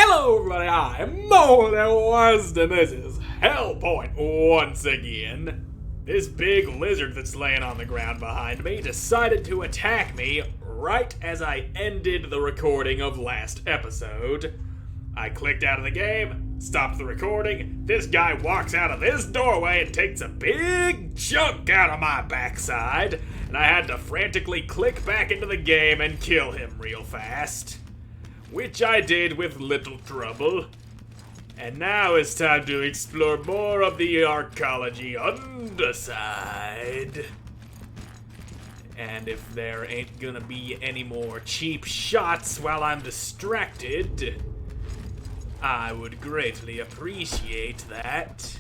Hello everybody, I am Moldy, and this is Hellpoint once again. This big lizard that's laying on the ground behind me decided to attack me right as I ended the recording of last episode. I clicked out of the game, stopped the recording, this guy walks out of this doorway and takes a big chunk out of my backside, and I had to frantically click back into the game and kill him real fast. Which I did with little trouble. And now it's time to explore more of the archaeology underside. And if there ain't gonna be any more cheap shots while I'm distracted, I would greatly appreciate that.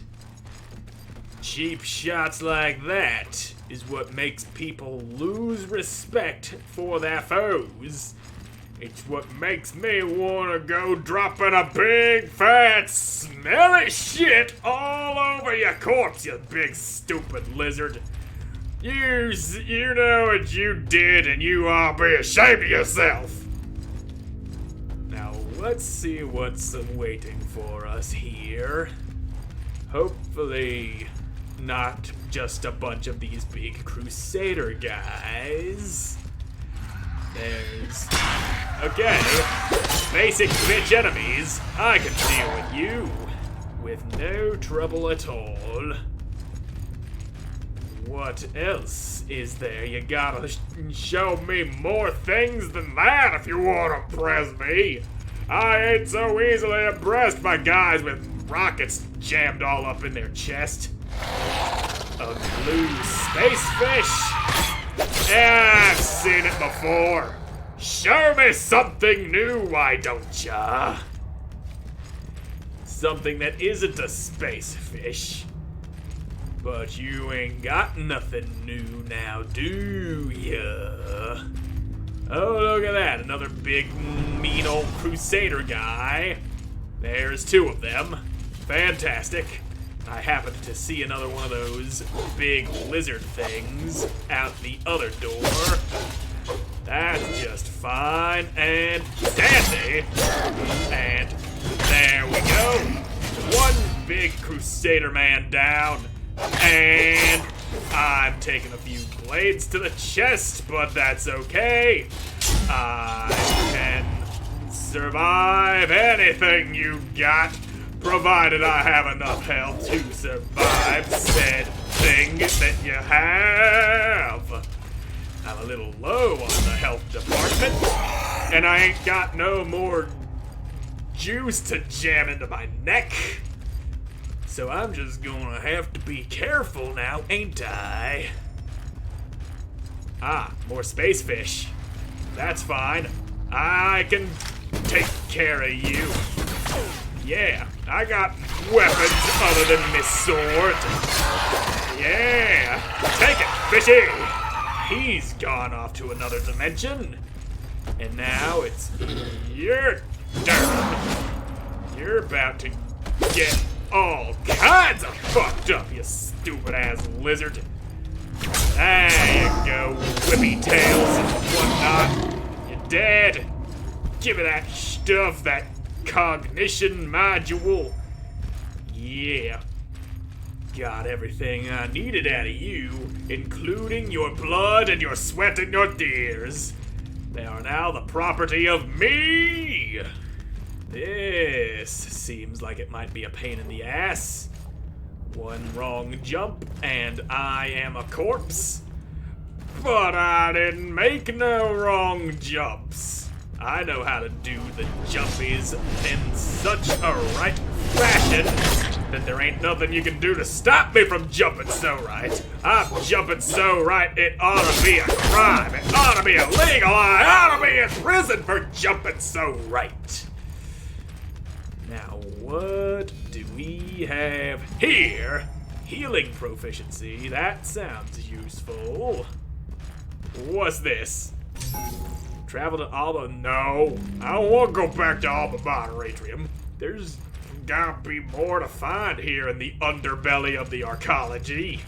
Cheap shots like that is what makes people lose respect for their foes. It's what makes me wanna go dropping a big, fat, smelly shit all over your corpse, you big, stupid lizard. You know what you did, and you ought to be ashamed of yourself. Now, let's see what's waiting for us here. Hopefully, not just a bunch of these big crusader guys. There's... Okay, basic bitch enemies. I can deal with you with no trouble at all. What else is there? You gotta show me more things than that if you wanna impress me. I ain't so easily impressed by guys with rockets jammed all up in their chest. A blue space fish? Yeah, I've seen it before. Show me something new, why don't ya? Something that isn't a space fish. But you ain't got nothing new now, do ya? Oh, look at that, another big, mean old crusader guy. There's two of them. Fantastic. I happened to see another one of those big lizard things out the other door. That's just fine and dandy. And there we go. One big crusader man down. And I'm taking a few blades to the chest, but that's okay. I can survive anything you got, provided I have enough health to survive said thing that you have. I'm a little low on the health department, and I ain't got no more juice to jam into my neck. So I'm just gonna have to be careful now, ain't I? Ah, more space fish. That's fine. I can take care of you. Yeah, I got weapons other than my sword. Yeah, take it, fishy. He's gone off to another dimension. And now it's your turn. You're about to get all kinds of fucked up, you stupid ass lizard. There you go, whippy tails and whatnot. You're dead. Give me that stuff, that cognition module. Yeah. Got everything I needed out of you, including your blood and your sweat and your tears. They are now the property of me. This seems like it might be a pain in the ass. One wrong jump and I am a corpse. But I didn't make no wrong jumps. I know how to do the jumpies in such a right fashion that there ain't nothing you can do to stop me from jumping so right. I'm jumping so right, it ought to be a crime. It ought to be illegal. I ought to be in prison for jumping so right. Now, what do we have here? Healing proficiency. That sounds useful. What's this? Travel to Alba? No, I don't want to go back to Alba Moderatrium. There's gotta be more to find here in the underbelly of the archaeology.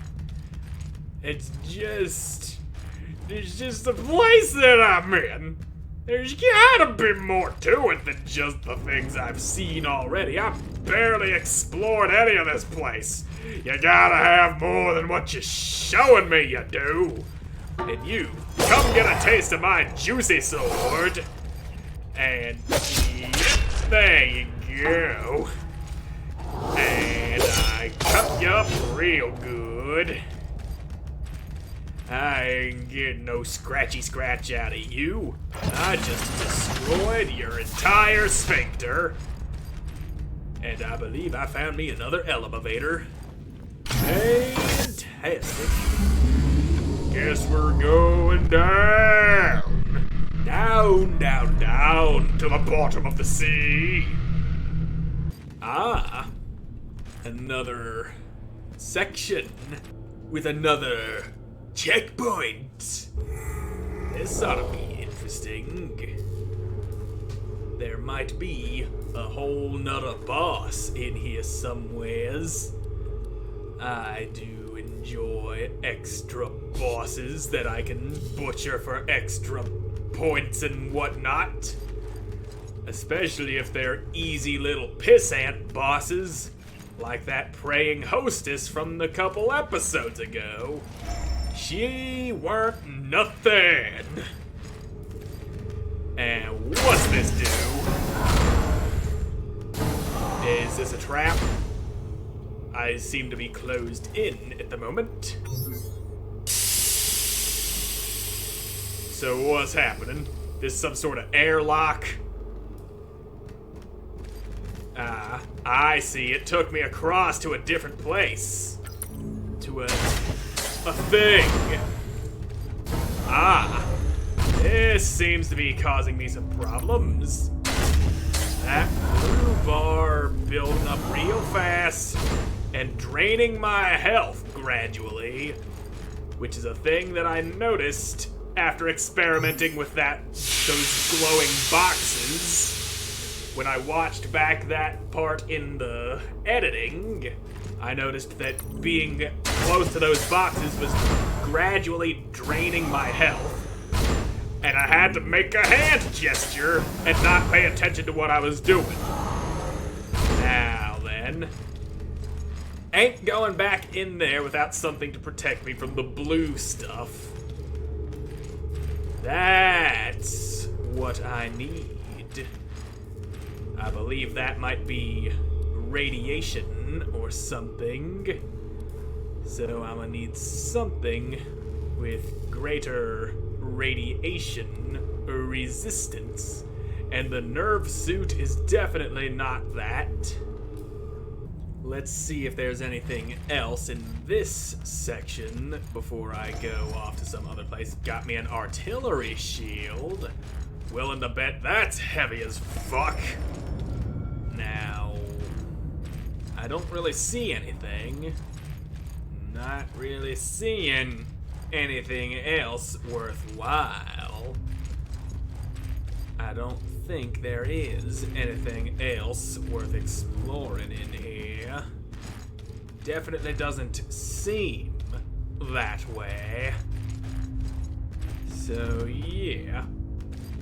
It's just a place that I'm in. There's gotta be more to it than just the things I've seen already. I've barely explored any of this place. You gotta have more than what you're showing me you do. And you, come get a taste of my juicy sword. And there you go. And I cut you up real good. I ain't getting no scratchy scratch out of you. I just destroyed your entire sphincter. And I believe I found me another elevator. Fantastic. Guess we're going down. Down, down, down to the bottom of the sea. Ah, another section with another checkpoint. This ought to be interesting. There might be a whole nother boss in here somewheres. I do enjoy extra bosses that I can butcher for extra points and whatnot. Especially if they're easy little pissant bosses, like that praying hostess from the couple episodes ago. She weren't nothing. And what's this do? Is this a trap? I seem to be closed in at the moment. So what's happening? This some sort of airlock? I see. It took me across to a different place. To a thing. This seems to be causing me some problems. That blue bar building up real fast and draining my health gradually, which is a thing that I noticed after experimenting with those glowing boxes. When I watched back that part in the editing, I noticed that being close to those boxes was gradually draining my health. And I had to make a hand gesture and not pay attention to what I was doing. Now then, ain't going back in there without something to protect me from the blue stuff. That's what I need. I believe that might be radiation or something. So I'm gonna need something with greater radiation resistance. And the nerve suit is definitely not that. Let's see if there's anything else in this section before I go off to some other place. Got me an artillery shield. Willing to bet that's heavy as fuck. Now, I don't really see anything. Not really seeing anything else worthwhile. I don't think there is anything else worth exploring in here. Definitely doesn't seem that way. So yeah,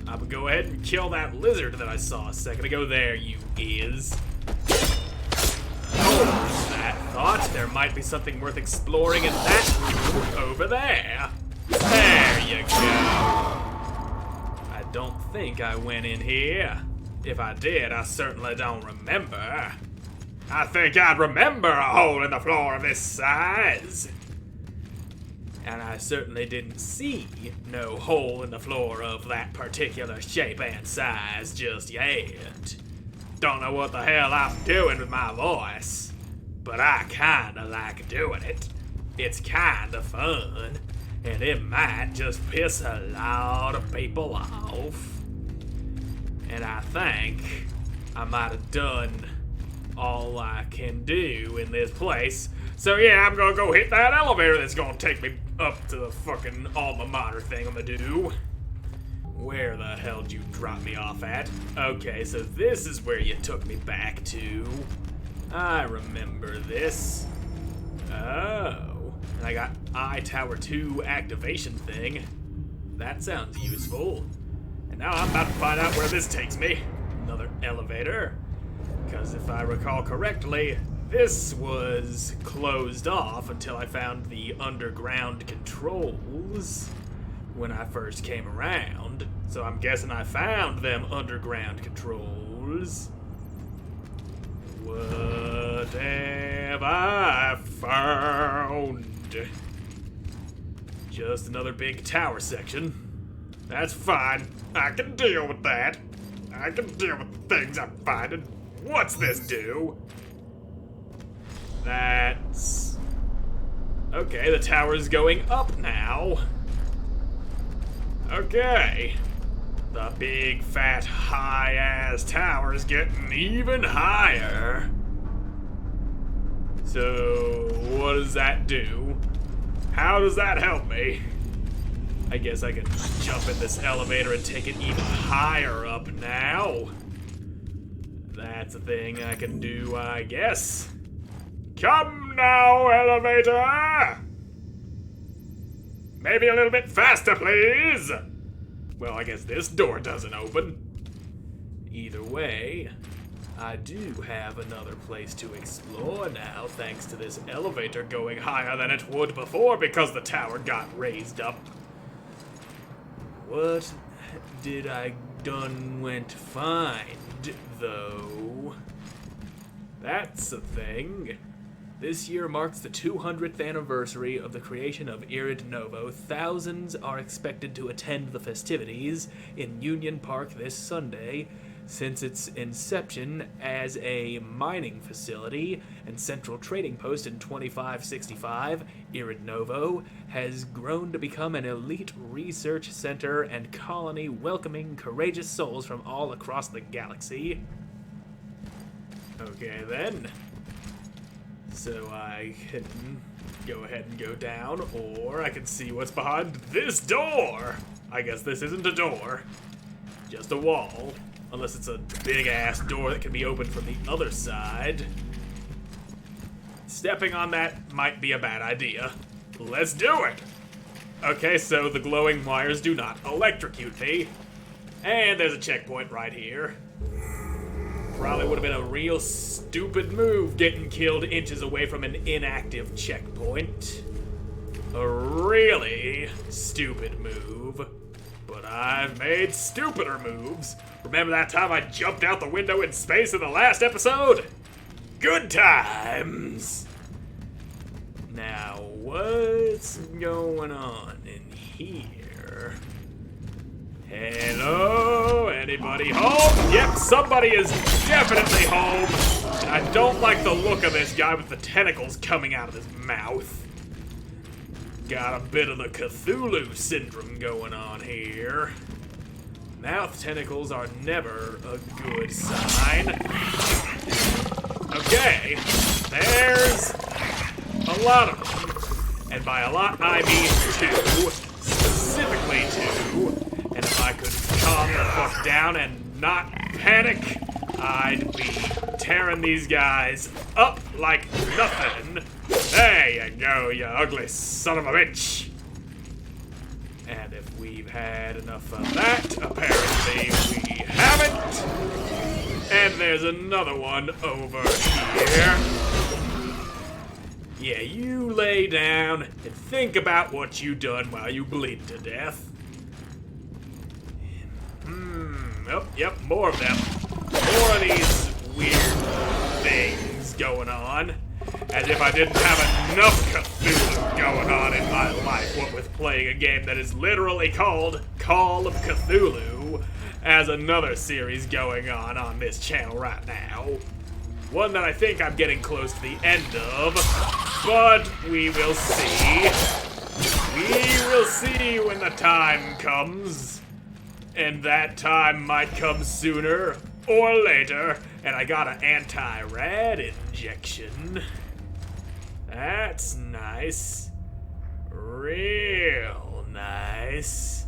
I'm gonna go ahead and kill that lizard that I saw a second ago. There you is. Oh, that thought there might be something worth exploring in that room over there. There you go. I don't think I went in here. If I did, I certainly don't remember. I think I'd remember a hole in the floor of this size. And I certainly didn't see no hole in the floor of that particular shape and size just yet. Don't know what the hell I'm doing with my voice, but I kinda like doing it. It's kinda fun, and it might just piss a lot of people off. And I think I might have done all I can do in this place. So yeah, I'm gonna go hit that elevator that's gonna take me up to the fucking alma mater thing I'm gonna do. Where the hell did you drop me off at? Okay, so this is where you took me back to. I remember this. Oh, and I got I Tower 2 activation thing. That sounds useful. And Now I'm about to find out where this takes me. Another elevator. Because if I recall correctly, this was closed off until I found the underground controls when I first came around. So I'm guessing I found them underground controls. What have I found? Just another big tower section. That's fine. I can deal with that. I can deal with the things I'm finding. What's this do? That's... Okay, the tower's going up now. Okay. The big, fat, high-ass tower's getting even higher. So, what does that do? How does that help me? I guess I can jump in this elevator and take it even higher up now. That's a thing I can do, I guess. Come now, elevator! Maybe a little bit faster, please! Well, I guess this door doesn't open. Either way, I do have another place to explore now, thanks to this elevator going higher than it would before because the tower got raised up. What did I went find, though? That's a thing. This year marks the 200th anniversary of the creation of Irid Novo. Thousands are expected to attend the festivities in Union Park this Sunday. Since its inception as a mining facility and central trading post in 2565, Irid Novo has grown to become an elite research center and colony welcoming courageous souls from all across the galaxy. Okay then. So I can go ahead and go down, or I can see what's behind this door. I guess this isn't a door, just a wall. Unless it's a big-ass door that can be opened from the other side. Stepping on that might be a bad idea. Let's do it! Okay, so the glowing wires do not electrocute me. And there's a checkpoint right here. Probably would have been a real stupid move getting killed inches away from an inactive checkpoint. A really stupid move. But I've made stupider moves. Remember that time I jumped out the window in space in the last episode? Good times! Now, what's going on in here? Hello? Anybody home? Yep, somebody is definitely home. And I don't like the look of this guy with the tentacles coming out of his mouth. Got a bit of the Cthulhu syndrome going on here. Mouth tentacles are never a good sign. Okay, there's a lot of them. And by a lot, I mean two. Specifically two. And if I could calm the fuck down and not panic, I'd be tearing these guys up like nothing. There you go, you ugly son of a bitch. And if we've had enough of that, apparently we haven't. And there's another one over here. Yeah, you lay down and think about what you done while you bleed to death. Oh, yep, more of them. More of these weird things going on. As if I didn't have enough Cthulhu going on in my life, what with playing a game that is literally called Call of Cthulhu, as another series going on this channel right now. One that I think I'm getting close to the end of, but we will see. We will see when the time comes. And that time might come sooner or later, and I got an anti-rad injection. That's nice. Real nice.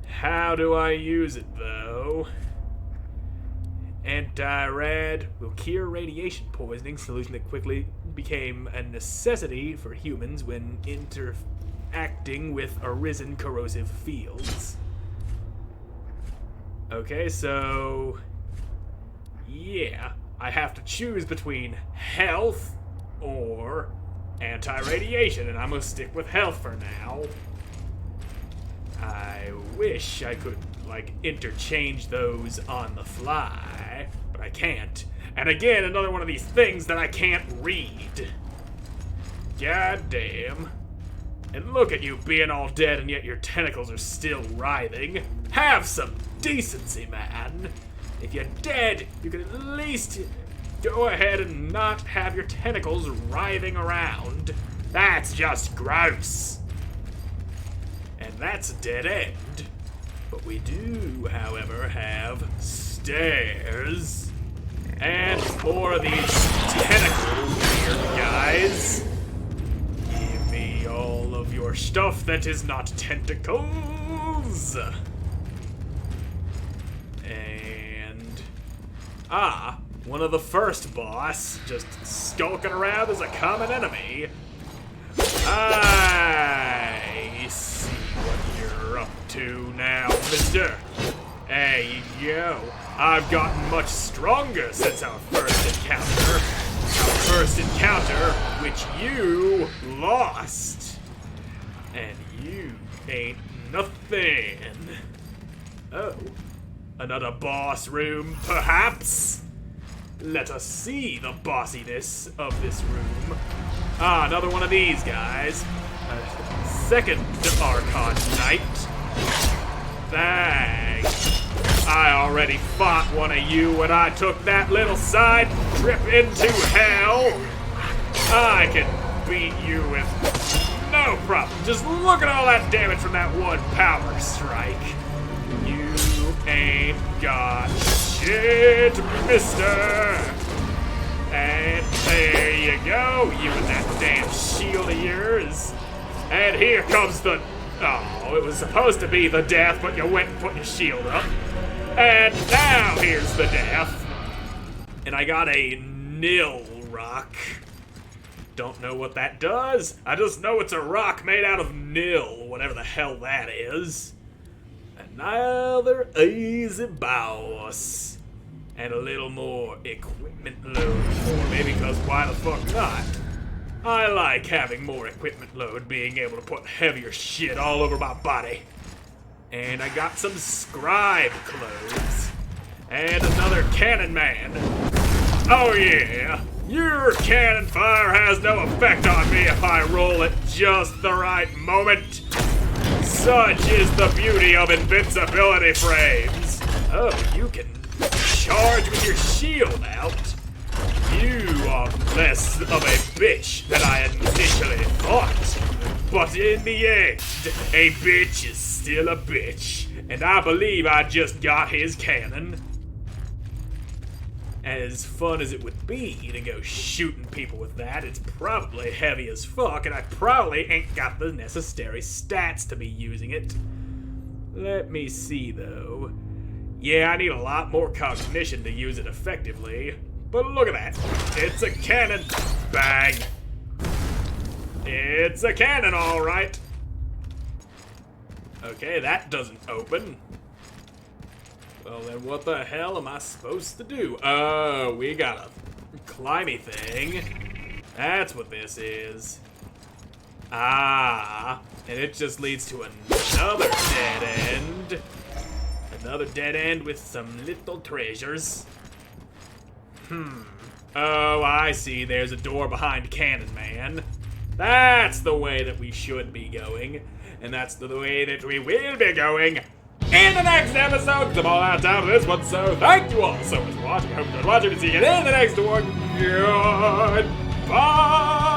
How do I use it, though? Anti-rad will cure radiation poisoning, solution that quickly became a necessity for humans when interacting with arisen corrosive fields. Okay, so... yeah, I have to choose between health or anti-radiation, and I'm gonna stick with health for now. I wish I could, like, interchange those on the fly, but I can't. And again, another one of these things that I can't read. God damn. And look at you being all dead and yet your tentacles are still writhing. Have some decency, man. If you're dead, you can at least go ahead and not have your tentacles writhing around. That's just gross. And that's a dead end. But we do, however, have stairs. And more of these tentacle weird guys. Give me all of your stuff that is not tentacles. And... one of the first boss, just skulking around as a common enemy. I see what you're up to now, mister. Hey, yo, I've gotten much stronger since our first encounter. Our first encounter, which you lost. And you ain't nothing. Oh, another boss room, perhaps? Let us see the bossiness of this room. Another one of these guys. A second Archon Knight. Thanks. I already fought one of you when I took that little side trip into hell. I can beat you with no problem. Just look at all that damage from that one power strike. You ain't got shit, mister. And there you go, you and that damn shield of yours. And here comes the... oh, it was supposed to be the death, but you went and put your shield up. And now here's the death. And I got a nil rock. Don't know what that does. I just know it's a rock made out of nil, whatever the hell that is. Another easy boss. And a little more equipment load for me, because why the fuck not? I like having more equipment load, being able to put heavier shit all over my body. And I got some scribe clothes. And another cannon man. Oh yeah, your cannon fire has no effect on me if I roll at just the right moment. Such is the beauty of invincibility frames. Oh, you can charge with your shield out. You are less of a bitch than I initially thought. But in the end, a bitch is still a bitch. And I believe I just got his cannon. As fun as it would be to go shooting people with that, it's probably heavy as fuck, and I probably ain't got the necessary stats to be using it. Let me see, though. Yeah, I need a lot more cognition to use it effectively. But look at that. It's a cannon. Bang. It's a cannon, all right. Okay, that doesn't open. Well, then what the hell am I supposed to do? Oh, we got a climby thing. That's what this is. Ah, and it just leads to another dead end. Another dead end with some little treasures. Oh, I see. There's a door behind Cannon Man. That's the way that we should be going. And that's the way that we will be going in the next episode, because I'm all out of time for this one. So thank you all so much for watching. I hope you enjoyed watching, and see you in the next one. Goodbye.